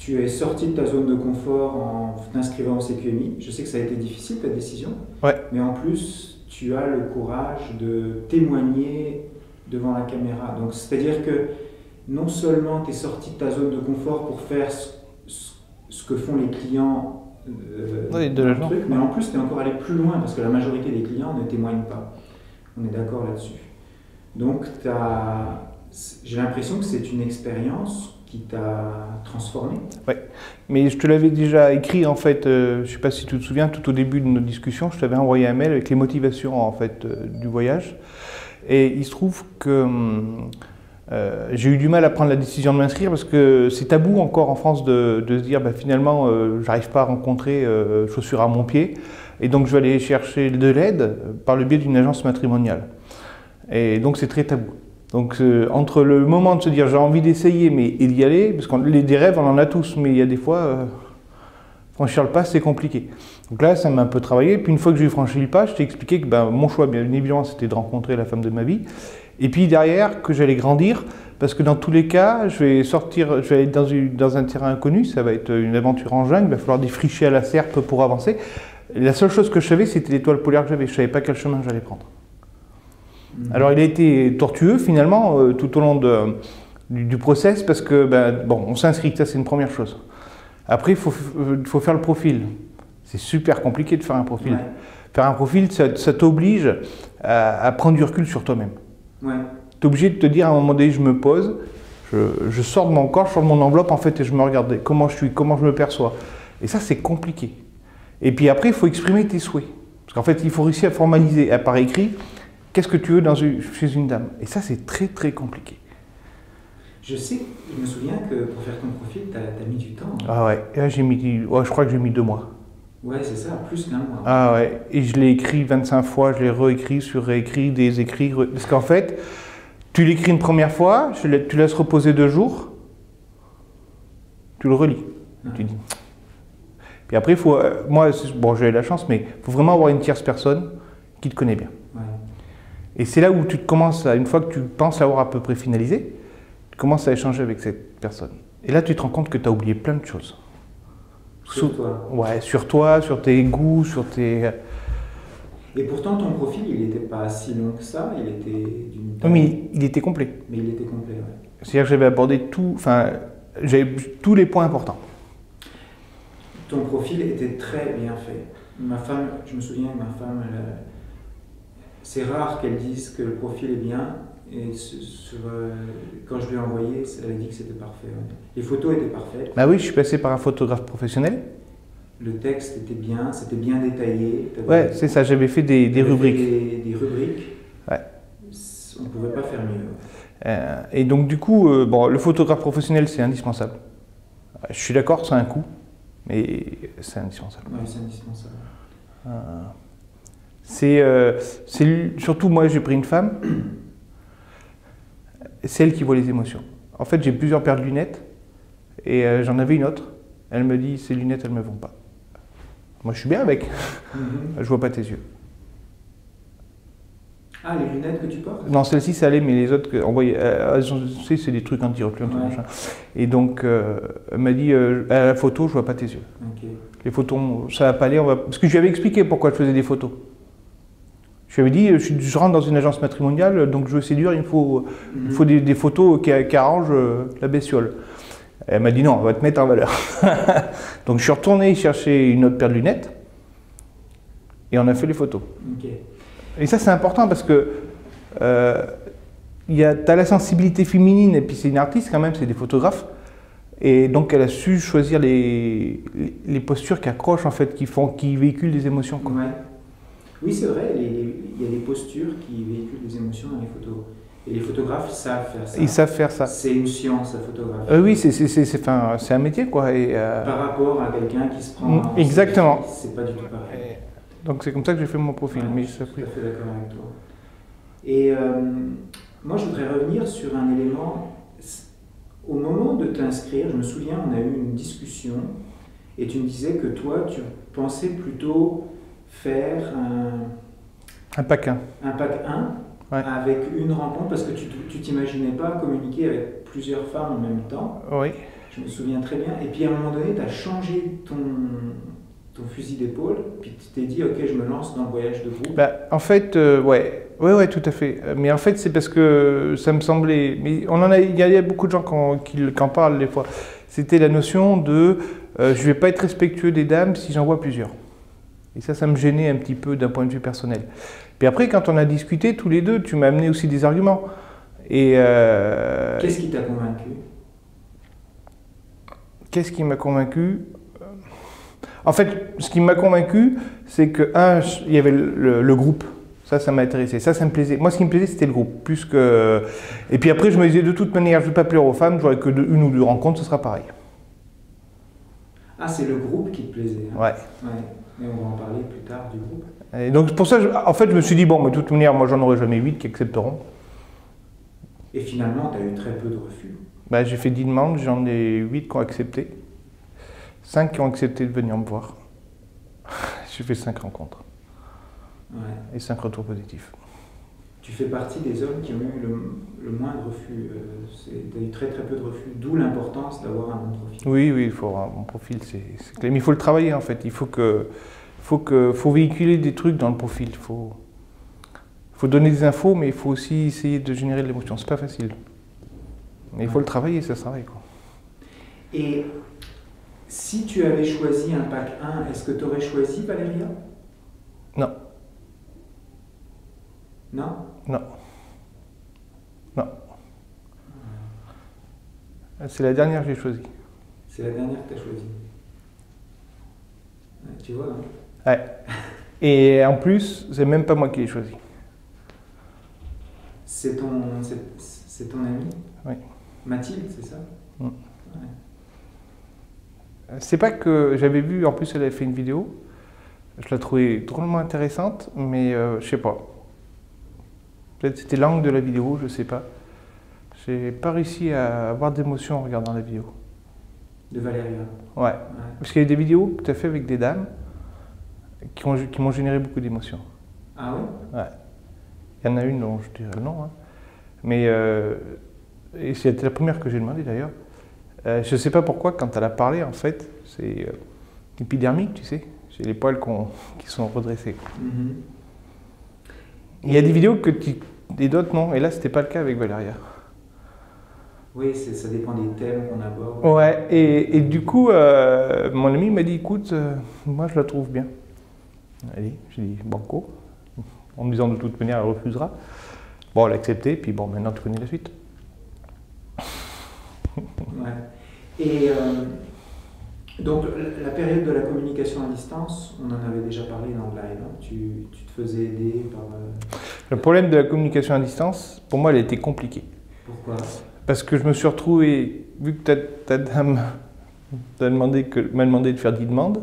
tu es sorti de ta zone de confort en t'inscrivant au CQMI. Je sais que ça a été difficile, ta décision. Ouais. Mais en plus, tu as le courage de témoigner devant la caméra. Donc, c'est-à-dire que non seulement tu es sorti de ta zone de confort pour faire ce que font les clients oui, dans le truc, mais en plus, tu es encore allé plus loin parce que la majorité des clients ne témoignent pas. On est d'accord là-dessus. Donc, j'ai l'impression que c'est une expérience qui t'a transformé. Oui, mais je te l'avais déjà écrit en fait, je ne sais pas si tu te souviens, tout au début de notre discussion, je t'avais envoyé un mail avec les motivations en fait du voyage. Et il se trouve que j'ai eu du mal à prendre la décision de m'inscrire parce que c'est tabou encore en France de se dire bah, finalement j'arrive pas à rencontrer chaussures à mon pied et donc je vais aller chercher de l'aide par le biais d'une agence matrimoniale. Et donc c'est très tabou. Donc entre le moment de se dire j'ai envie d'essayer mais et d'y aller, parce que des rêves on en a tous, mais il y a des fois franchir le pas c'est compliqué. Donc là ça m'a un peu travaillé, puis une fois que j'ai franchi le pas, je t'ai expliqué que ben, mon choix bien évidemment c'était de rencontrer la femme de ma vie, et puis derrière que j'allais grandir, parce que dans tous les cas je vais aller dans un terrain inconnu, ça va être une aventure en jungle, il va falloir défricher à la serpe pour avancer. Et la seule chose que je savais c'était l'étoile polaire que j'avais, je ne savais pas quel chemin j'allais prendre. Alors il a été tortueux finalement tout au long du process parce que ben, bon, on s'inscrit, ça c'est une première chose. Après il faut faire le profil. C'est super compliqué de faire un profil. Ouais. Faire un profil, ça t'oblige à prendre du recul sur toi-même. Ouais. Tu es obligé de te dire à un moment donné, je me pose, je sors de mon corps, je sors de mon enveloppe en fait et je me regarde comment je suis, comment je me perçois. Et ça c'est compliqué. Et puis après il faut exprimer tes souhaits. Parce qu'en fait il faut réussir à formaliser par écrit. Qu'est-ce que tu veux chez une dame? Et ça, c'est très, très compliqué. Je me souviens que pour faire ton profil, tu as mis du temps. Hein. Ah ouais, et là, je crois que j'ai mis 2 mois. Ouais, c'est ça, plus qu'un mois. Ah ouais, et je l'ai écrit 25 fois, je l'ai réécrit, surréécrit, désécrit. Parce qu'en fait, tu l'écris une première fois, tu laisses reposer 2 jours, tu le relis. Ah. Tu dis. Puis après, moi, bon, j'ai eu la chance, mais il faut vraiment avoir une tierce personne qui te connaît bien. Ouais. Et c'est là où tu commences, une fois que tu penses l'avoir à peu près finalisé, tu commences à échanger avec cette personne. Et là, tu te rends compte que tu as oublié plein de choses. Sur toi. Ouais, sur toi, sur tes goûts, sur tes... Et pourtant, ton profil, il n'était pas si long que ça, il était d'une taille... Oui, mais il était complet. Mais il était complet, ouais. C'est-à-dire que j'avais abordé tout, enfin, j'avais tous les points importants. Ton profil était très bien fait. Ma femme, je me souviens que ma femme... C'est rare qu'elle dise que le profil est bien, et quand je lui ai envoyé, elle a dit que c'était parfait. Les photos étaient parfaites. Bah oui, je suis passé par un photographe professionnel. Le texte était bien, c'était bien détaillé. Ouais, c'est ça, j'avais fait des rubriques. Des rubriques. Ouais. On ne pouvait pas faire mieux. Et donc du coup, bon, le photographe professionnel, c'est indispensable. Je suis d'accord, c'est un coût, mais c'est indispensable. Oui, c'est indispensable. Surtout moi j'ai pris une femme, c'est elle qui voit les émotions. En fait j'ai plusieurs paires de lunettes et j'en avais une autre, elle me dit ces lunettes elles me vont pas. Moi je suis bien avec, je vois pas tes yeux. Ah, les lunettes que tu portes? Non, celle-ci ça allait, mais les autres, c'est des trucs anti-reflets, ouais. Et donc elle m'a dit à la photo je vois pas tes yeux. Okay. Les photos ça va pas aller, parce que je lui avais expliqué pourquoi je faisais des photos. Je lui avais dit, je rentre dans une agence matrimoniale, donc je veux séduire, il me faut des photos qui arrangent la bestiole. Elle m'a dit non, on va te mettre en valeur. Donc je suis retourné chercher une autre paire de lunettes et on a fait les photos. Okay. Et ça c'est important parce que tu as la sensibilité féminine et puis c'est une artiste quand même, c'est des photographes. Et donc elle a su choisir les postures qui accrochent en fait, qui véhiculent des émotions. Quoi. Ouais. Oui, c'est vrai, il y a des postures qui véhiculent des émotions dans les photos. Et les photographes savent faire ça. Ils savent faire ça. C'est une science, la photographie. Oui, c'est un métier, quoi. Et, par rapport à quelqu'un qui se prend... Exactement. C'est pas du tout pareil. Donc c'est comme ça que j'ai fait mon profil. Ouais, je suis tout à fait d'accord avec toi. Et moi, je voudrais revenir sur un élément. Au moment de t'inscrire, je me souviens, on a eu une discussion et tu me disais que toi, tu pensais plutôt faire un pack 1. Un pack 1 ouais. Avec une rencontre parce que tu t'imaginais pas communiquer avec plusieurs femmes en même temps. Oui. Je me souviens très bien. Et puis à un moment donné, tu as changé ton fusil d'épaule, puis tu t'es dit, ok, je me lance dans le voyage de groupe. Bah, en fait, ouais, tout à fait. Mais en fait, c'est parce que ça me semblait. Mais il y a beaucoup de gens qui en parlent des fois. C'était la notion de je vais pas être respectueux des dames si j'en vois plusieurs. Et ça me gênait un petit peu d'un point de vue personnel. Puis après, quand on a discuté tous les deux, tu m'as amené aussi des arguments. Et qu'est-ce qui t'a convaincu? Qu'est-ce qui m'a convaincu? En fait, ce qui m'a convaincu, c'est que, il y avait le groupe. Ça m'a intéressé. Ça me plaisait. Moi, ce qui me plaisait, c'était le groupe. Plus que... Et puis après, je me disais, de toute manière, je ne vais pas plaire aux femmes, j'aurais que une ou deux rencontres, ce sera pareil. Ah, c'est le groupe qui te plaisait. Hein. Ouais. Mais on va en parler plus tard du groupe. Et donc, pour ça, en fait, je me suis dit, bon, mais de toute manière, moi, j'en aurai jamais 8 qui accepteront. Et finalement, tu as eu très peu de refus. Bah, j'ai fait 10 demandes, j'en ai 8 qui ont accepté. 5 qui ont accepté de venir me voir. J'ai fait 5 rencontres. Ouais. Et 5 retours positifs. Tu fais partie des hommes qui ont eu le moins de refus. Tu as eu très peu de refus, d'où l'importance d'avoir un bon profil. Oui, il faut avoir un bon profil, c'est clair. Mais il faut le travailler en fait. Il faut véhiculer des trucs dans le profil. Il faut donner des infos, mais il faut aussi essayer de générer de l'émotion. C'est pas facile. Mais il faut le travailler, ça se travaille, quoi. Et si tu avais choisi un pack 1, est-ce que tu aurais choisi Valéria? Non. Non? Non. Non. C'est la dernière que j'ai choisie. C'est la dernière que tu as choisie. Ouais, tu vois, hein? Ouais. Et en plus, c'est même pas moi qui l'ai choisi. C'est ton ami? Oui. Mathilde, c'est ça? Ouais. C'est pas que j'avais vu, en plus elle avait fait une vidéo, je la trouvais drôlement intéressante, mais je sais pas. Peut-être c'était l'angle de la vidéo, je sais pas. J'ai pas réussi à avoir d'émotion en regardant la vidéo. De Valéria? Ouais. Parce qu'il y a des vidéos que tu as fait avec des dames qui m'ont généré beaucoup d'émotions. Ah oui? Ouais. Il y en a une dont je dirais le nom, hein. Mais et c'était la première que j'ai demandé d'ailleurs. Je ne sais pas pourquoi, quand elle a parlé, en fait, c'est épidermique, tu sais. J'ai les poils qui sont redressés. Mm-hmm. Il y a des vidéos et d'autres non. Et là, c'était pas le cas avec Valéria. Oui, ça dépend des thèmes qu'on aborde. Ouais, et du coup, mon ami m'a dit, écoute, moi je la trouve bien. Allez, j'ai dit, banco. En me disant de toute manière, elle refusera. Bon, elle a accepté, puis bon, maintenant tu connais la suite. Ouais. Et donc, la période de la communication à distance, on en avait déjà parlé dans le live. Hein. Tu te faisais aider par... Le problème de la communication à distance, pour moi, elle a été compliquée. Pourquoi? Parce que je me suis retrouvé, vu que ta dame m'a demandé de faire 10 demandes,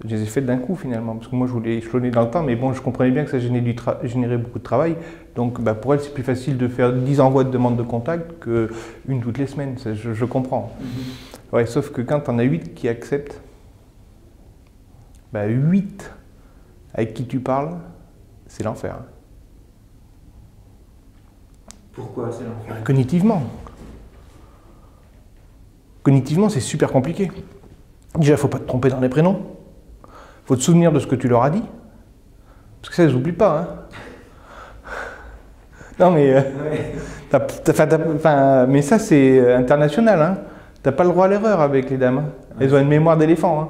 je les ai faites d'un coup finalement, parce que moi je voulais échelonner dans le temps, mais bon, je comprenais bien que ça générait beaucoup de travail. Donc pour elle, c'est plus facile de faire 10 envois de demandes de contact qu'une toutes les semaines, je comprends. Mm-hmm. Ouais, sauf que quand on a 8 qui acceptent, 8 avec qui tu parles, c'est l'enfer. Hein. Pourquoi c'est l'enfer? Cognitivement. Cognitivement, c'est super compliqué. Déjà, il ne faut pas te tromper dans les prénoms. Il faut te souvenir de ce que tu leur as dit. Parce que ça, ils n'oublient pas. Hein. Non, mais... mais ça, c'est international. Hein. Tu n'as pas le droit à l'erreur avec les dames. Hein. Elles ont une mémoire d'éléphant. Hein.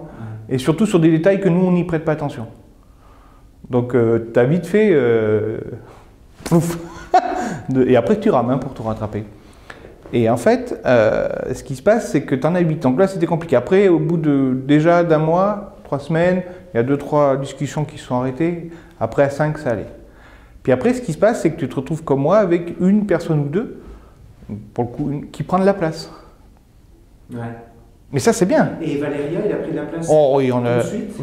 Et surtout sur des détails que nous, on n'y prête pas attention. Donc, tu as vite fait... Pouf. Et après, tu rames pour te rattraper. Et en fait, ce qui se passe, c'est que tu en as 8. Donc là, c'était compliqué. Après, au bout déjà d'un mois, 3 semaines, il y a 2-3 discussions qui se sont arrêtées. Après, à 5, ça allait. Puis après, ce qui se passe, c'est que tu te retrouves comme moi avec une personne ou deux, pour le coup, qui prend de la place. Ouais. Mais ça, c'est bien. Et Valéria, elle a pris de la place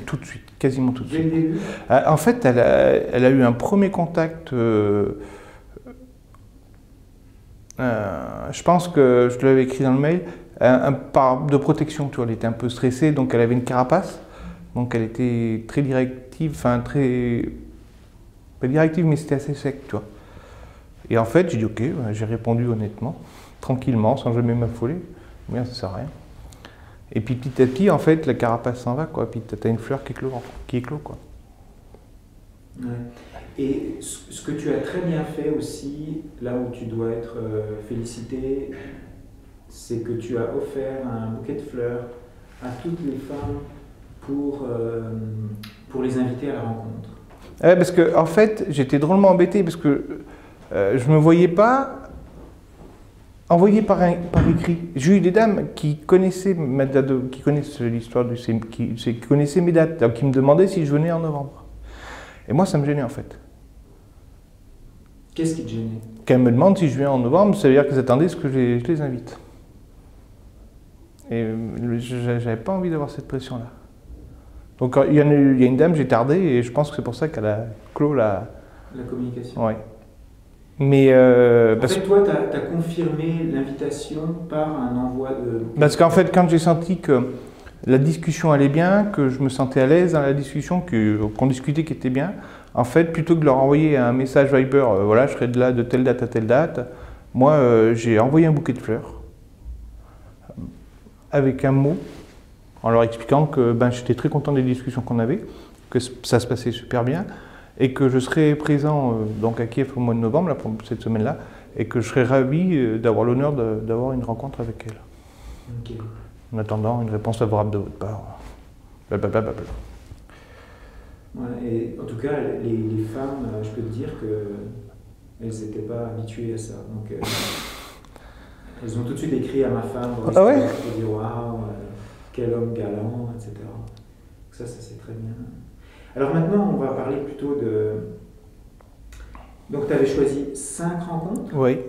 tout de suite, quasiment tout de suite. Dès le début? En fait, elle a eu un premier contact... je pense que je te l'avais écrit dans le mail, de protection, tu vois, elle était un peu stressée, donc elle avait une carapace, donc elle était très directive, enfin pas directive, mais c'était assez sec, tu vois. Et en fait, j'ai dit ok, j'ai répondu honnêtement, tranquillement, sans jamais m'affoler, mais ça sert à rien. Et puis petit à petit, en fait, la carapace s'en va, quoi. Puis tu as une fleur qui éclot, quoi. Ouais. Et ce que tu as très bien fait aussi, là où tu dois être félicité, c'est que tu as offert un bouquet de fleurs à toutes les femmes pour les inviter à la rencontre. Ouais, parce que, en fait, j'étais drôlement embêté parce que je me voyais pas envoyé par écrit. J'ai eu des dames qui connaissaient qui connaissent l'histoire qui connaissaient mes dates, donc qui me demandaient si je venais en novembre. Et moi, ça me gênait en fait. Qu'est-ce qui te gênait? Qu'elles me demandent si je viens en novembre, ça veut dire qu'elles attendaient ce que je les invite. Et j'avais pas envie d'avoir cette pression-là. Donc il y a une dame, j'ai tardé, et je pense que c'est pour ça qu'elle a clos la communication. Ouais. Mais en fait, toi, tu as confirmé l'invitation par un envoi de... Parce qu'en fait, quand j'ai senti que la discussion allait bien, que je me sentais à l'aise dans la discussion, qu'on discutait qui était bien, en fait, plutôt que de leur envoyer un message Viber, voilà, je serai de là de telle date à telle date, moi, j'ai envoyé un bouquet de fleurs avec un mot, en leur expliquant que j'étais très content des discussions qu'on avait, que ça se passait super bien, et que je serai présent donc à Kiev au mois de novembre, là, pour cette semaine-là, et que je serais ravi d'avoir l'honneur d'avoir une rencontre avec elle. Okay. En attendant une réponse favorable de votre part. Blablabla. Ouais, et en tout cas, les femmes, je peux te dire qu'elles n'étaient pas habituées à ça. Donc, elles ont tout de suite écrit à ma femme pour dire waouh, quel homme galant, etc. Donc ça c'est très bien. Alors maintenant, on va parler plutôt de... Donc tu avais choisi 5 rencontres. Oui.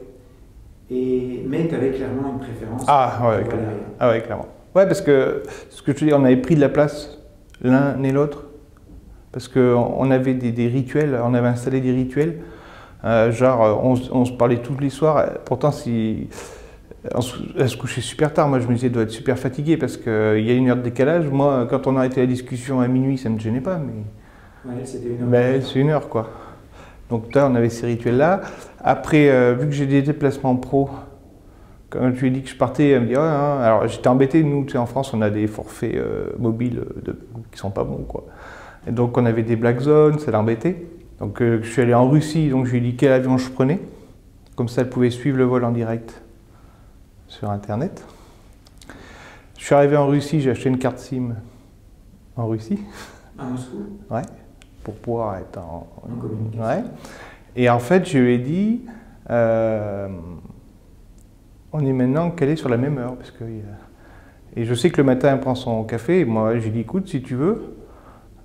Mais tu avais clairement une préférence. Ah ouais, clairement. Ouais, parce que ce que je te dis, on avait pris de la place l'un et l'autre. Parce qu'on avait des rituels, on avait installé des rituels. Genre, on se parlait tous les soirs. Pourtant, elle se couchait super tard. Moi, je me disais, elle doit être super fatiguée parce qu'il y a une heure de décalage. Moi, quand on a arrêté la discussion à minuit, ça ne me gênait pas. Mais ouais, c'était une heure. Mais c'est une heure, quoi. Donc là, on avait ces rituels-là. Après, vu que j'ai des déplacements pro, quand je lui ai dit que je partais, elle me dit « Ouais, hein. » Alors j'étais embêté, nous, tu sais, en France, on a des forfaits mobiles qui sont pas bons, quoi. Et donc on avait des black zones, ça l'embêtait. Donc je suis allé en Russie, donc je lui ai dit quel avion je prenais. Comme ça, elle pouvait suivre le vol en direct sur Internet. Je suis arrivé en Russie, j'ai acheté une carte SIM en Russie. À Moscou? Ouais. Pour pouvoir être en communication. Ouais. Et en fait, je lui ai dit, on est maintenant calé sur la même heure. Et je sais que le matin, elle prend son café. Et moi, je lui ai dit, écoute, si tu veux,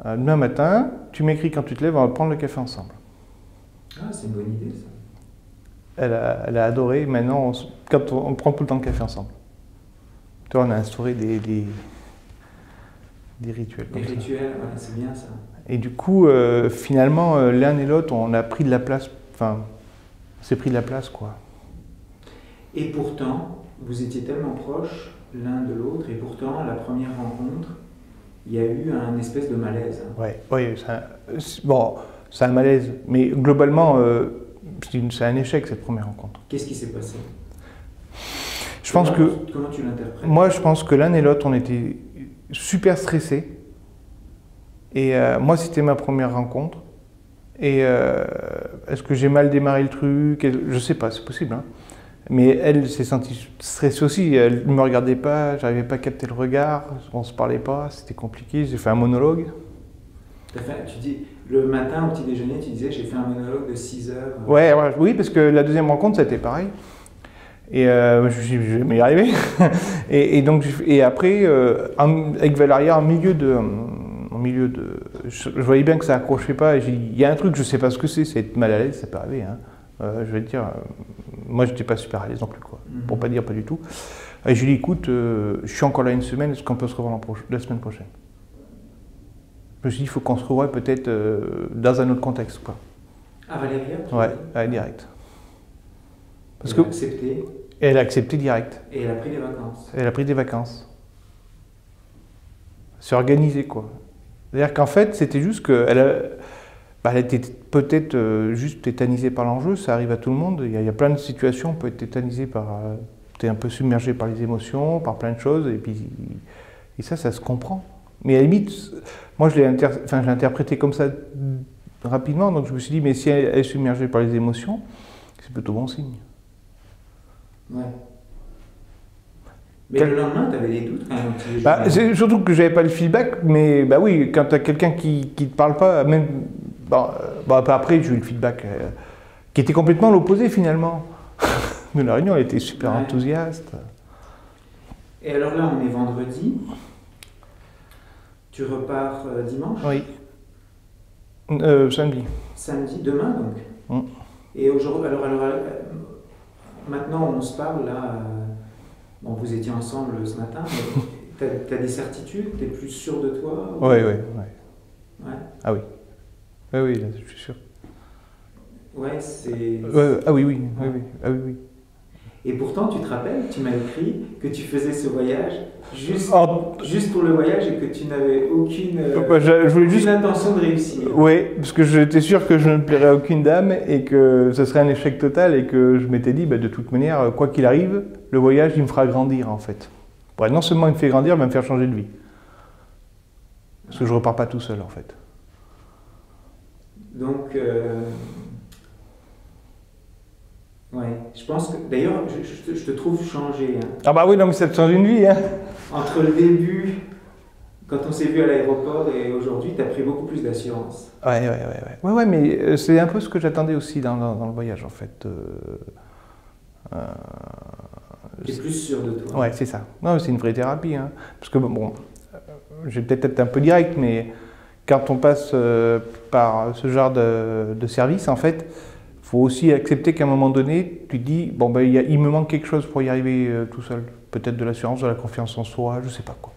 demain matin, tu m'écris quand tu te lèves, on va prendre le café ensemble. Ah, c'est une bonne idée, ça. Elle a adoré. Maintenant, quand on prend tout le temps le café ensemble. Tu vois, on a instauré des rituels. Des rituels, ouais, c'est bien ça. Et du coup, finalement, l'un et l'autre, on a pris de la place, enfin, on s'est pris de la place, quoi. Et pourtant, vous étiez tellement proches l'un de l'autre, et pourtant, la première rencontre, il y a eu un espèce de malaise. Oui, bon, c'est un malaise, mais globalement, c'est un échec, cette première rencontre. Qu'est-ce qui s'est passé? Comment tu l'interprètes? Moi, je pense que l'un et l'autre, on était super stressés. Et moi, c'était ma première rencontre. Et est-ce que j'ai mal démarré le truc? Je sais pas, c'est possible. Hein. Mais elle s'est sentie stressée aussi. Elle ne me regardait pas, j'arrivais pas à capter le regard, on ne se parlait pas, c'était compliqué. J'ai fait un monologue. Tu dis, le matin au petit déjeuner, tu disais, j'ai fait un monologue de 6 heures. Ouais, oui, parce que la deuxième rencontre, ça a été pareil. Et je me suis dit, je vais y arriver. et après, avec Valéria, en milieu de... Je voyais bien que ça accrochait pas, et j'ai dit, il y a un truc, je sais pas ce que c'est être mal à l'aise, ça peut arriver. Hein. Je vais te dire, moi j'étais pas super à l'aise non plus, quoi. Pour pas dire pas du tout. Et j'ai dit, écoute, je suis encore là une semaine, est-ce qu'on peut se revoir la semaine prochaine? Je me suis dit, il faut qu'on se revoie peut-être dans un autre contexte, quoi. Ah, Valéria? Ouais, direct. Parce que accepté. Elle a accepté direct. Et elle a pris des vacances. Elle a pris des vacances. C'est organisé, quoi. C'est-à-dire qu'en fait, c'était juste qu'elle elle était peut-être juste tétanisée par l'enjeu, ça arrive à tout le monde. Il y a plein de situations, on peut être tétanisé par tu es un peu submergé par les émotions, par plein de choses, et ça se comprend. Mais à la limite, moi je l'ai interprété comme ça rapidement, donc je me suis dit, mais si elle est submergée par les émotions, c'est plutôt bon signe. Ouais. Mais le lendemain, tu avais des doutes quand même. C'est surtout que j'avais pas le feedback, mais bah oui, quand tu as quelqu'un qui ne te parle pas, même. Après, j'ai eu le feedback qui était complètement l'opposé finalement. De la réunion, elle était super enthousiaste. Et alors là, on est vendredi. Tu repars dimanche? Oui. Samedi. Samedi, demain donc. Et aujourd'hui, alors, maintenant on se parle là. Bon, vous étiez ensemble ce matin, mais tu as des certitudes, tu es plus sûr de toi? Oui. Ouais. Ah oui. Oui, là, je suis sûr. Ouais, c'est... Ah oui. Ah oui. Et pourtant, tu te rappelles, tu m'as écrit que tu faisais ce voyage juste pour le voyage et que tu n'avais aucune intention de réussir. Oui, parce que j'étais sûr que je ne plairais à aucune dame et que ce serait un échec total et que je m'étais dit, de toute manière, quoi qu'il arrive, le voyage, il me fera grandir en fait. Ouais, non seulement il me fait grandir, mais il va me faire changer de vie. Parce que je repars pas tout seul en fait. Donc, ouais, je pense que, d'ailleurs, je te trouve changé. Hein. Ah bah oui, non mais ça te change une vie. Hein. Entre le début, quand on s'est vu à l'aéroport, et aujourd'hui, tu as pris beaucoup plus d'assurance. Ouais, mais c'est un peu ce que j'attendais aussi dans le voyage en fait. Tu es plus sûr de toi. Ouais, c'est ça. Non, c'est une vraie thérapie. Hein. Parce que bon, je vais peut-être être un peu direct, mais quand on passe par ce genre de service, en fait, il faut aussi accepter qu'à un moment donné, tu te dis, bon, il me manque quelque chose pour y arriver tout seul. Peut-être de l'assurance, de la confiance en soi, je ne sais pas quoi.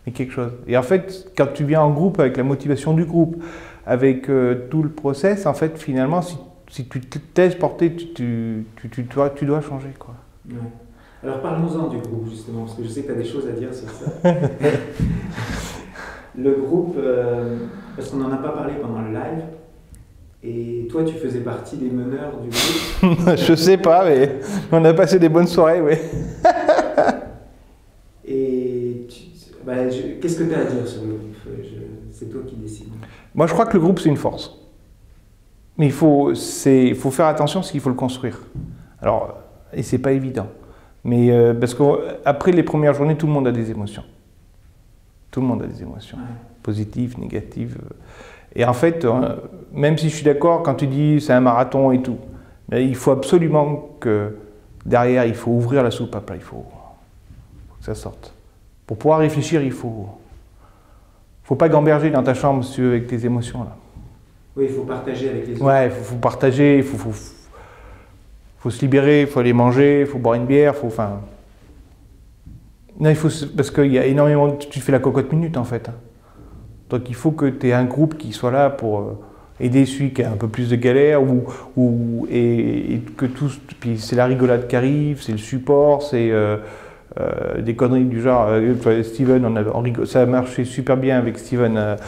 Mais quelque chose. Et en fait, quand tu viens en groupe, avec la motivation du groupe, avec tout le process, en fait, finalement, si tu te laisses porter, tu dois changer, quoi. Ouais. Alors parlons-en du groupe, justement, parce que je sais que tu as des choses à dire sur ça. Le groupe, parce qu'on n'en a pas parlé pendant le live, et toi tu faisais partie des meneurs du groupe. Je sais pas, mais on a passé des bonnes soirées, oui. Et qu'est-ce que tu as à dire sur le groupe? C'est toi qui décides. Moi je crois que le groupe c'est une force. Mais il faut faire attention parce qu'il faut le construire. Alors, et c'est pas évident. Mais parce qu'après les premières journées, tout le monde a des émotions. Tout le monde a des émotions, positives, négatives. Et en fait, même si je suis d'accord quand tu dis c'est un marathon et tout, mais il faut absolument que derrière, il faut ouvrir la soupe à plat, il faut que ça sorte. Pour pouvoir réfléchir, il faut pas gamberger dans ta chambre si tu veux, avec tes émotions là. Oui, il faut partager avec les autres. Ouais, il faut partager, il faut se libérer, il faut aller manger, il faut boire une bière, enfin... Non, parce qu'il y a énormément... Tu fais la cocotte minute, en fait. Donc il faut que tu aies un groupe qui soit là pour aider celui qui a un peu plus de galère, et que tous... Puis c'est la rigolade qui arrive, c'est le support, c'est des conneries du genre... Steven, ça a marché super bien avec Steven...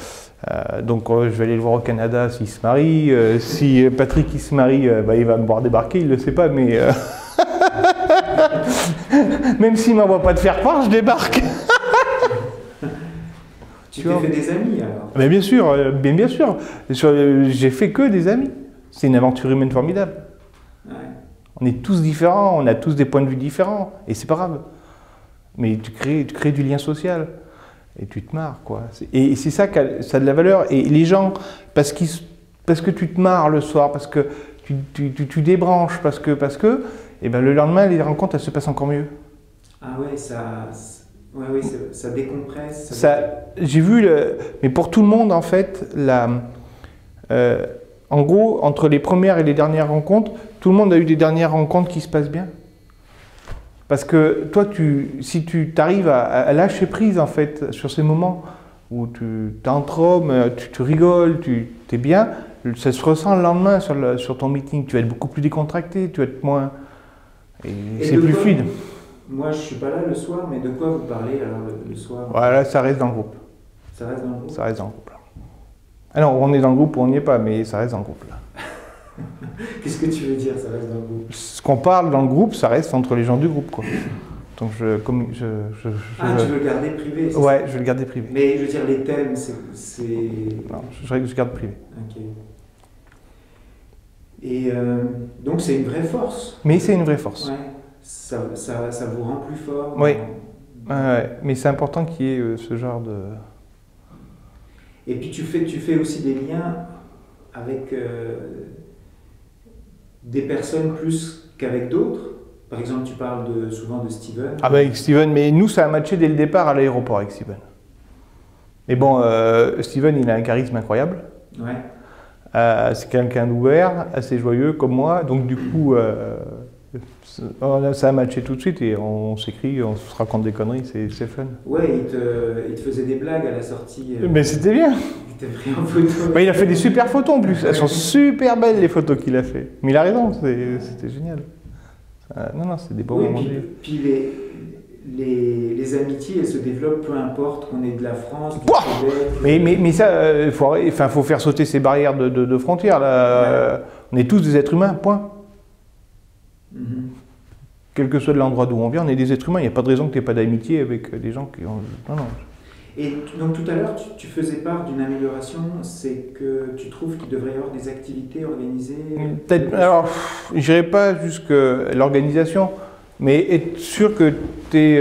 donc je vais aller le voir au Canada s'il se marie. Si Patrick il se marie, il va me voir débarquer, il ne le sait pas, mais même s'il ne m'envoie pas de faire part, je débarque. Tu t'es fait des amis alors? Mais bien sûr, bien sûr. J'ai fait que des amis. C'est une aventure humaine formidable. Ouais. On est tous différents, on a tous des points de vue différents, et c'est pas grave. Mais tu crées du lien social. Et tu te marres, quoi. Et c'est ça qui a de la valeur. Et les gens, parce que tu te marres le soir, parce que tu débranches, parce que, et ben le lendemain, les rencontres, elles se passent encore mieux. Ah ouais, ça décompresse. J'ai vu, mais pour tout le monde, en fait, en gros, entre les premières et les dernières rencontres, tout le monde a eu des dernières rencontres qui se passent bien. Parce que toi, si tu arrives à lâcher prise en fait sur ces moments où tu t'entromes, tu rigoles, tu es bien, ça se ressent le lendemain sur ton meeting. Tu vas être beaucoup plus décontracté, tu vas être moins... Et c'est plus fluide. Moi, je ne suis pas là le soir, mais de quoi vous parlez alors le soir? Voilà, ça reste dans le groupe. Ça reste dans le groupe? Ça reste dans le groupe. Alors, on est dans le groupe ou on n'y est pas, mais ça reste dans le groupe. Là. Qu'est-ce que tu veux dire, ça reste dans le groupe? Ce qu'on parle dans le groupe, ça reste entre les gens du groupe, quoi. Donc tu veux le garder privé? Ouais, je vais le garder privé. Mais je veux dire, les thèmes, c'est... Non, je garde privé. Ok. Et donc c'est une vraie force. Mais c'est une vraie force. Ouais. Ça vous rend plus fort. Oui. Mais c'est important qu'il y ait ce genre de... Et puis tu fais aussi des liens avec des personnes plus qu'avec d'autres. Par exemple, tu parles souvent de Steven. Ah ben avec Steven, mais nous ça a matché dès le départ à l'aéroport avec Steven. Mais bon, Steven il a un charisme incroyable. Ouais. C'est quelqu'un d'ouvert, assez joyeux comme moi, donc du coup ça a matché tout de suite et on s'écrit, on se raconte des conneries, c'est fun. Ouais, il te faisait des blagues à la sortie. Mais c'était bien. Il t'a pris en photo. Il a fait des super photos en plus, elles sont super belles les photos qu'il a fait. Mais il a raison, c'était génial. Non, c'est des beaux moments. Puis les amitiés, elles se développent peu importe qu'on est de la France, du Québec. Mais ça, faut faire sauter ces barrières de frontières. Là. Ouais. On est tous des êtres humains, point. Quel que soit l'endroit d'où on vient, on est des êtres humains. Il n'y a pas de raison que tu n'aies pas d'amitié avec des gens qui ont... Non. Et donc tout à l'heure, tu faisais part d'une amélioration, c'est que tu trouves qu'il devrait y avoir des activités organisées? Peut-être, alors, je n'irai pas jusqu'à l'organisation, mais être sûr que tu es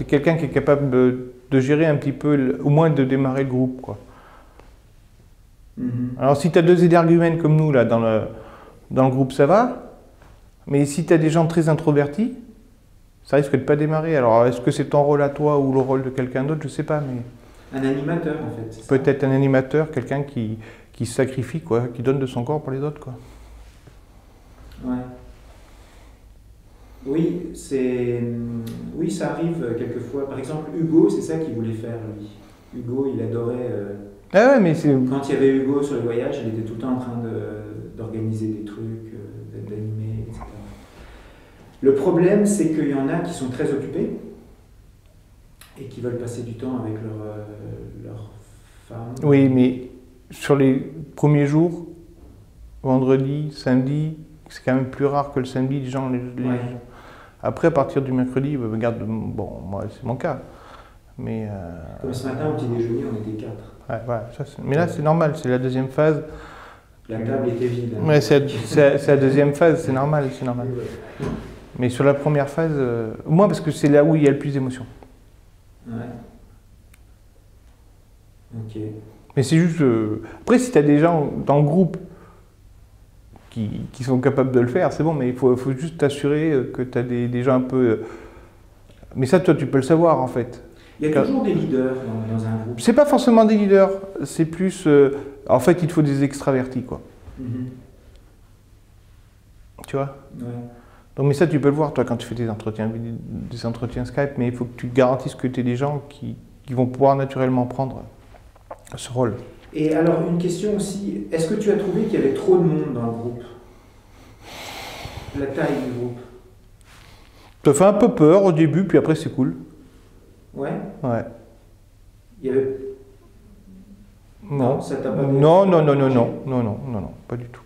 quelqu'un qui est capable de gérer un petit peu, au moins de démarrer le groupe, quoi. Alors si tu as deux énergumènes comme nous, là, dans le groupe, ça va, mais si tu as des gens très introvertis, ça risque de ne pas démarrer. Alors, est-ce que c'est ton rôle à toi ou le rôle de quelqu'un d'autre? Je ne sais pas, mais... Un animateur, en fait. Peut-être un animateur, quelqu'un qui se sacrifie, quoi, qui donne de son corps pour les autres, quoi. Ouais. Oui, ça arrive quelquefois. Par exemple, Hugo, c'est ça qu'il voulait faire, lui. Hugo, il adorait... Ah ouais, mais quand il y avait Hugo sur le voyage, il était tout le temps en train d'organiser des trucs, d'animer, etc. Le problème, c'est qu'il y en a qui sont très occupés et qui veulent passer du temps avec leur femme. Oui, mais sur les premiers jours, vendredi, samedi, c'est quand même plus rare que le samedi, les gens... Ouais. Après, à partir du mercredi, regarde, bon, moi, c'est mon cas. Mais, comme ce matin, au petit déjeuner, on était 4. Ouais, mais là, c'est normal, c'est la deuxième phase. La table était vide. Hein. Ouais, c'est la deuxième phase, c'est normal, c'est normal. Ouais. Mais sur la première phase, moi, parce que c'est là où il y a le plus d'émotions. Ouais. Ok. Mais c'est juste... Après, si tu as des gens dans le groupe qui sont capables de le faire, c'est bon, mais il faut juste t'assurer que tu as des gens un peu... Mais ça, toi, tu peux le savoir, en fait. Il y a toujours des leaders dans un groupe. C'est pas forcément des leaders, c'est plus... en fait, il te faut des extravertis, quoi. Tu vois? Ouais. Donc, mais ça, tu peux le voir, toi, quand tu fais des entretiens Skype, mais il faut que tu garantisses que tu aies des gens qui vont pouvoir naturellement prendre ce rôle. Et alors, une question aussi, est-ce que tu as trouvé qu'il y avait trop de monde dans le groupe? La taille du groupe? Ça fait un peu peur au début, puis après, c'est cool. Ouais? Ouais. Il y avait... Non. Ça t'a pas non, pas du tout.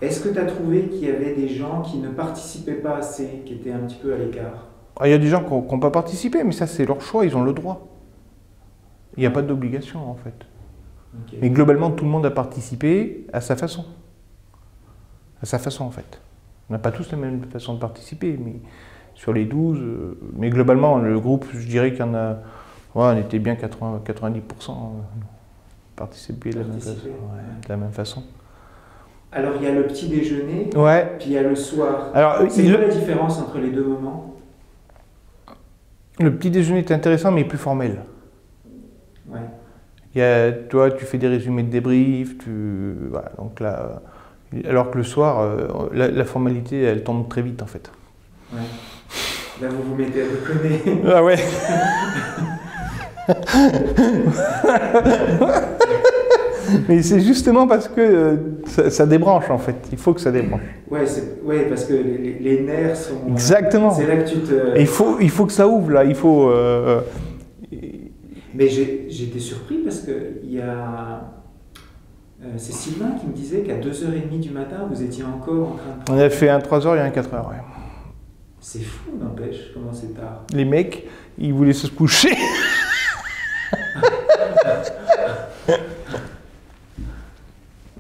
Est-ce que tu as trouvé qu'il y avait des gens qui ne participaient pas assez, qui étaient un petit peu à l'écart? Il y a des gens qui n'ont pas participé, mais ça, c'est leur choix, ils ont le droit. Il n'y a pas d'obligation, en fait. Okay. Mais globalement, tout le monde a participé à sa façon. À sa façon, en fait. On n'a pas tous la même façon de participer, mais sur les 12... mais globalement, le groupe, je dirais qu'il y en a... Ouais, on était bien 90% participer de la même façon. Alors, il y a le petit déjeuner, ouais. Puis il y a le soir. Alors, c'est quoi la différence entre les deux moments? Le petit déjeuner est intéressant, mais plus formel. Ouais. Toi, tu fais des résumés de débrief, voilà, donc là, alors que le soir, la formalité, elle tombe très vite, en fait. Ouais. Là, vous mettez à déconner. Ah ouais. Mais c'est justement parce que ça débranche, en fait. Il faut que ça débranche. Ouais, parce que les nerfs sont... Exactement. C'est là que tu te... Et il faut que ça ouvre, là. Il faut... Mais j'ai été surpris parce qu'il y a C'est Sylvain qui me disait qu'à 2h30 du matin, vous étiez encore en train de... On a fait un 3 heures et un 4 heures, ouais. C'est fou, n'empêche, comment c'est tard. Les mecs, ils voulaient se coucher.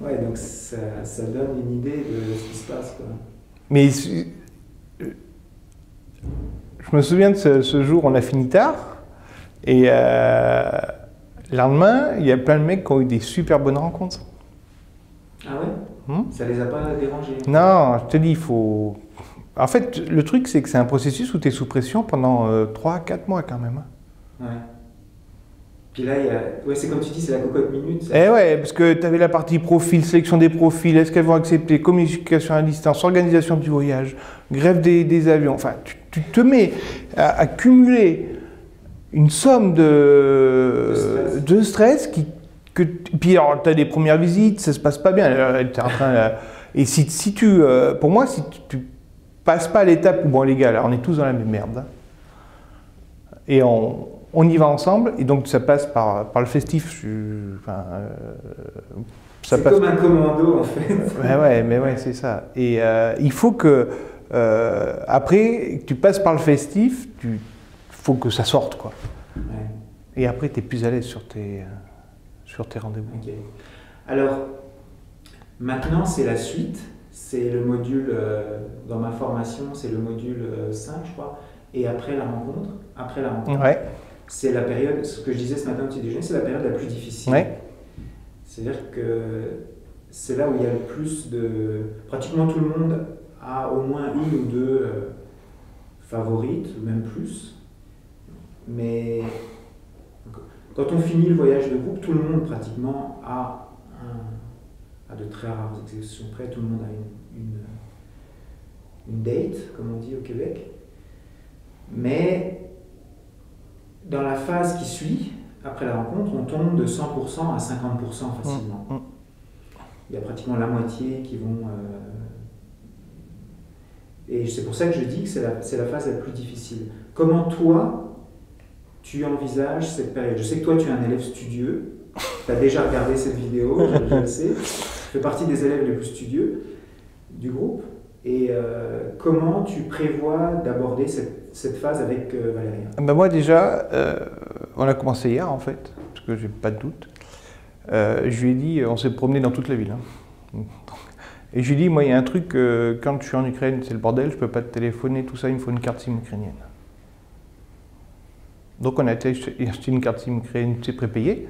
Ouais, donc ça donne une idée de ce qui se passe, quoi. Mais je me souviens de ce jour, on a fini tard, et le lendemain, il y a plein de mecs qui ont eu des super bonnes rencontres. Ah ouais? Ça les a pas dérangés? Non, je te dis, il faut... En fait, le truc, c'est que c'est un processus où tu es sous pression pendant 3-4 mois quand même. Ouais. Puis là, ouais, c'est comme tu dis, c'est la cocotte minute. Eh ouais, parce que tu avais la partie profil, sélection des profils, est-ce qu'elles vont accepter, communication à distance, organisation du voyage, grève des avions. Enfin, tu te mets à cumuler une somme de stress puis alors, tu as des premières visites, ça se passe pas bien. T'es en train, et si tu... pour moi, si tu passes pas à l'étape où, bon les gars, là, on est tous dans la même merde. Et on y va ensemble, et donc ça passe par le festif. C'est comme un commando en fait. Ouais, c'est ça. Et il faut que, après, que tu passes par le festif, il faut que ça sorte, quoi. Ouais. Et après, tu es plus à l'aise sur tes rendez-vous. Okay. Alors, maintenant, c'est la suite. C'est le module, dans ma formation, c'est le module 5, je crois. Et après la rencontre, Ouais. C'est la période, ce que je disais ce matin au petit déjeuner, c'est la période la plus difficile. Ouais. C'est-à-dire que c'est là où il y a le plus de... Pratiquement tout le monde a au moins une ou deux favorites, ou même plus. Mais quand on finit le voyage de groupe, tout le monde pratiquement a, à de très rares exceptions près, tout le monde a une date, comme on dit au Québec. Mais dans la phase qui suit, après la rencontre, on tombe de 100% à 50% facilement. Il y a pratiquement la moitié qui vont... Et c'est pour ça que je dis que c'est la phase la plus difficile. Comment toi, tu envisages cette période? Je sais que toi, tu es un élève studieux. Tu as déjà regardé cette vidéo, je le sais. Tu fais partie des élèves les plus studieux du groupe. Et comment tu prévois d'aborder cette phase avec Valéria? Ben moi déjà, on a commencé hier en fait, parce que j'ai pas de doute. Je lui ai dit, on s'est promené dans toute la ville. Hein. Et je lui ai dit, moi il y a un truc, quand je suis en Ukraine, c'est le bordel, je peux pas te téléphoner, tout ça, il me faut une carte SIM ukrainienne. Donc on a acheté une carte SIM ukrainienne, c'est prépayé.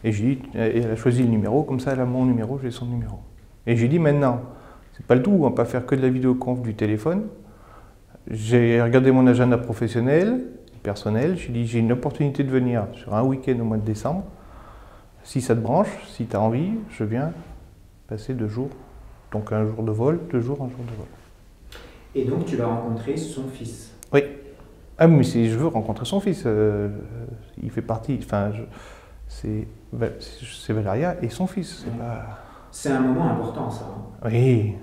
Et je lui ai dit, elle a choisi le numéro, comme ça elle a mon numéro, j'ai son numéro. Et je lui ai dit, maintenant, c'est pas le tout, on va pas faire que de la vidéoconf du téléphone. J'ai regardé mon agenda professionnel, personnel, je lui ai dit, j'ai une opportunité de venir sur un week-end au mois de décembre. Si ça te branche, si tu as envie, je viens passer 2 jours. Donc un jour de vol, 2 jours, un jour de vol. Et donc tu vas rencontrer son fils? Oui. Ah mais si je veux rencontrer son fils, il fait partie, enfin, c'est Valéria et son fils. C'est un moment important ça. Oui.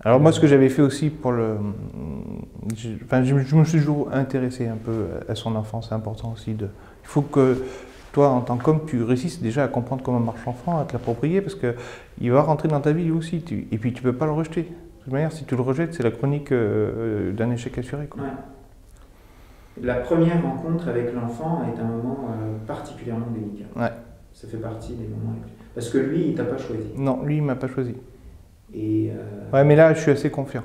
Alors moi ce que j'avais fait aussi pour je me suis toujours intéressé un peu à son enfance, c'est important aussi il faut que toi en tant qu'homme tu réussisses déjà à comprendre comment marche l'enfant, à te l'approprier parce qu'il va rentrer dans ta vie lui aussi et puis tu peux pas le rejeter. De toute manière si tu le rejettes c'est la chronique d'un échec assuré, quoi. Ouais. La première rencontre avec l'enfant est un moment particulièrement délicat. Ouais. Ça fait partie des moments... Parce que lui, il t'a pas choisi. Non, lui, il m'a pas choisi. Et ouais, mais là, je suis assez confiant.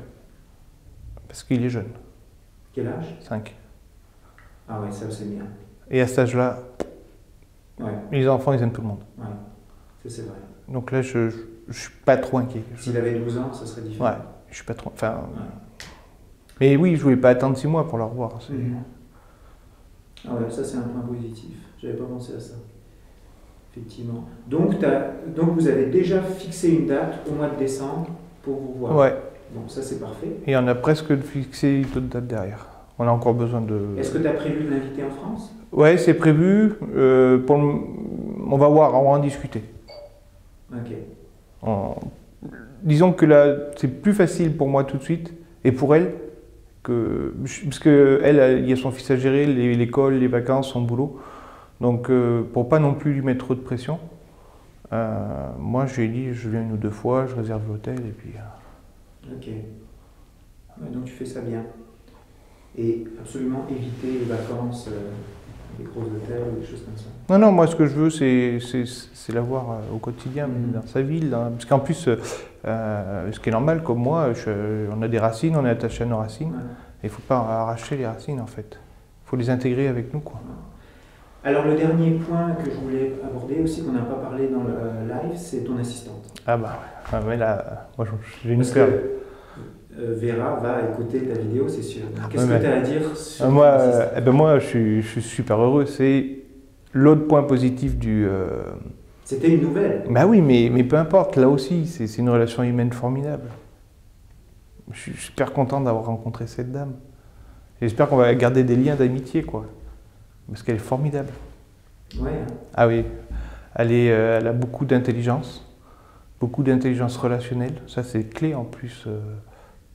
Parce qu'il est jeune. Quel âge? 5. Ah ouais, ça c'est bien. Et à cet âge-là, ouais. Les enfants, ils aiment tout le monde. Ouais, ça c'est vrai. Donc là, je suis pas trop inquiet. S'il avait 12 ans, ça serait différent. Ouais, je suis pas trop... Enfin... Ouais. Mais oui, je voulais pas attendre 6 mois pour le revoir. Ah ouais, ça c'est un point positif. J'avais pas pensé à ça. Effectivement. Donc vous avez déjà fixé une date au mois de décembre pour vous voir. Ouais. Donc ça c'est parfait. Et on a presque fixé d'autres dates derrière. On a encore besoin de... Est-ce que tu as prévu de l'inviter en France? Ouais, c'est prévu. On va voir, on va en discuter. Ok. Disons que là, c'est plus facile pour moi tout de suite, et pour elle, parce qu'elle, il y a son fils à gérer, l'école, les vacances, son boulot. Donc, pour pas non plus lui mettre trop de pression, Moi, je lui ai dit, je viens 1 ou 2 fois, je réserve l'hôtel et puis... Ok. Ouais, donc tu fais ça bien. Et absolument éviter les vacances, des gros hôtels ou des choses comme ça. Non, non, moi ce que je veux, c'est l'avoir au quotidien, dans sa ville. Parce qu'en plus, ce qui est normal, comme moi, on a des racines, on est attaché à nos racines. Ouais. Il ne faut pas arracher les racines, en fait. Il faut les intégrer avec nous, quoi. Alors le dernier point que je voulais aborder aussi, qu'on n'a pas parlé dans le live, c'est ton assistante. Ah bah ouais. Ah, mais là, moi j'ai une Parce peur. que Vera va écouter ta vidéo, c'est sûr. Qu'est-ce Ouais, que tu as à dire sur ton moi, assistante moi je suis super heureux. C'est l'autre point positif du... C'était une nouvelle. Bah oui, mais peu importe, là aussi, c'est une relation humaine formidable. Je suis super content d'avoir rencontré cette dame. J'espère qu'on va garder des liens d'amitié, quoi. Parce qu'elle est formidable. Ouais. Ah oui, elle a beaucoup d'intelligence relationnelle. Ça, c'est clé en plus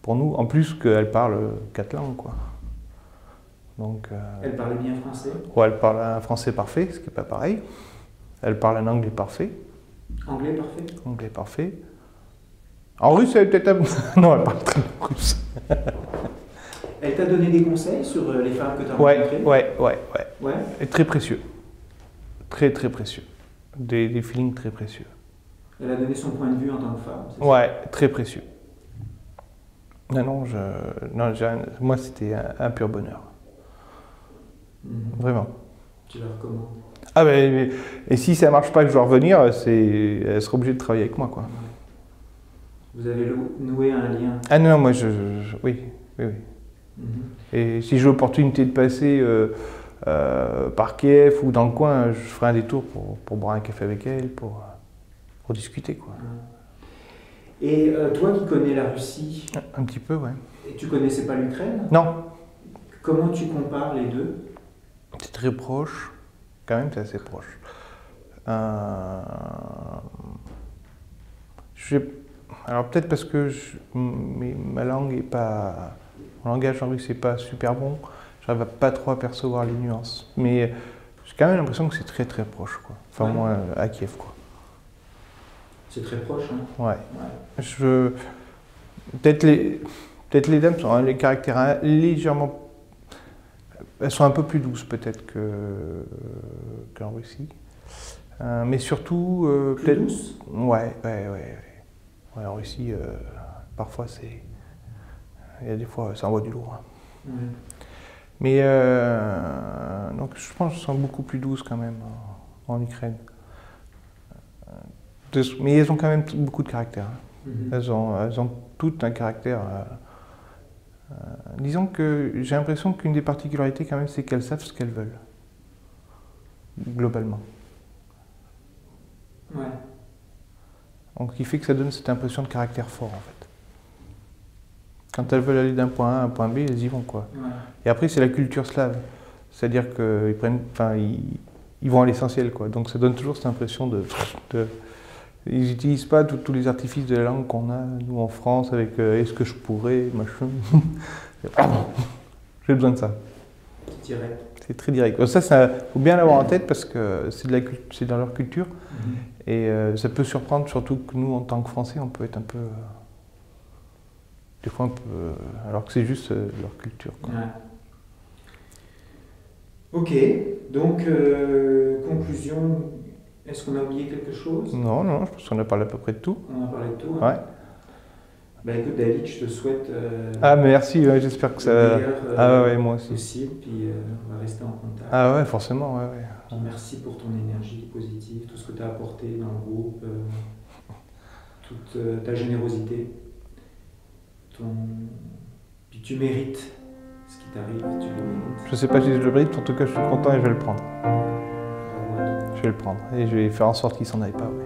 pour nous. En plus qu'elle parle 4 langues, quoi. Donc, Elle parlait bien français. ouais, elle parle un français parfait, ce qui n'est pas pareil. Elle parle un anglais parfait. Anglais parfait. Anglais parfait. En russe, elle est peut-être un... Non, elle parle très bien russe. Elle t'a donné des conseils sur les femmes que tu as rencontrées? Ouais. Et très précieux. Très, très précieux. Des feelings très précieux. Elle a donné son point de vue en tant que femme, c'est ça? Ouais, très précieux. Non, moi, c'était un pur bonheur. Vraiment. Tu la recommandes? Ah ben, et si ça marche pas que je dois revenir, elle sera obligée de travailler avec moi, quoi. Ouais. Vous avez noué un lien? Ah non, moi, oui. Et si j'ai l'opportunité de passer par Kiev ou dans le coin, je ferai un détour pour boire un café avec elle, pour discuter, quoi. Et toi qui connais la Russie, Un petit peu, ouais. et tu connaissais pas l'Ukraine, Non, comment tu compares les deux? c'est très proche. Quand même, c'est assez proche. Alors peut-être parce que ma langue est pas... Mon langage en russe n'est pas super bon. J'arrive pas trop à percevoir les nuances. Mais j'ai quand même l'impression que c'est très très proche, quoi. Enfin, Ouais. moi, à Kiev, quoi. C'est très proche, hein? Ouais. Peut-être les dames sont les caractères légèrement... Elles sont un peu plus douces peut-être qu'en Russie. Mais surtout... Plus peut-être... douce? Ouais, en Russie, parfois c'est... Il y a des fois, ça envoie du lourd. Ouais. Mais donc je pense qu'elles sont beaucoup plus douces quand même en Ukraine. Mais elles ont quand même beaucoup de caractère. Elles ont toutes un caractère... disons que j'ai l'impression qu'une des particularités quand même, c'est qu'elles savent ce qu'elles veulent. Globalement. Ouais. Donc, ce qui fait que ça donne cette impression de caractère fort, en fait. Quand elles veulent aller d'un point A à un point B, elles y vont, quoi. Ouais. Et après, c'est la culture slave. C'est-à-dire qu'ils ils vont à l'essentiel, quoi. Donc, ça donne toujours cette impression ils n'utilisent pas tous les artifices de la langue qu'on a, nous, en France, avec est-ce que je pourrais, machin. J'ai besoin de ça. C'est direct. C'est très direct. Ça, faut bien l'avoir en tête parce que c'est dans leur culture. Et ça peut surprendre, surtout que nous, en tant que Français, on peut être un peu... des fois un peu... alors que c'est juste leur culture, quoi. Ouais. Ok, donc conclusion, est-ce qu'on a oublié quelque chose? Non, je pense qu'on a parlé à peu près de tout. On a parlé de tout, hein? Ouais. Bah écoute David, je te souhaite Merci, ouais, j'espère que ça... le ouais, moi aussi. possible, puis on va rester en contact. Ah ouais, forcément, ouais. Puis merci pour ton énergie positive, tout ce que tu as apporté dans le groupe, toute ta générosité. Puis tu mérites ce qui t'arrive, tu le mérites. Je sais pas si je le mérite, en tout cas je suis content et je vais le prendre. Bravo à toi. Je vais le prendre et je vais faire en sorte qu'il s'en aille pas, ouais.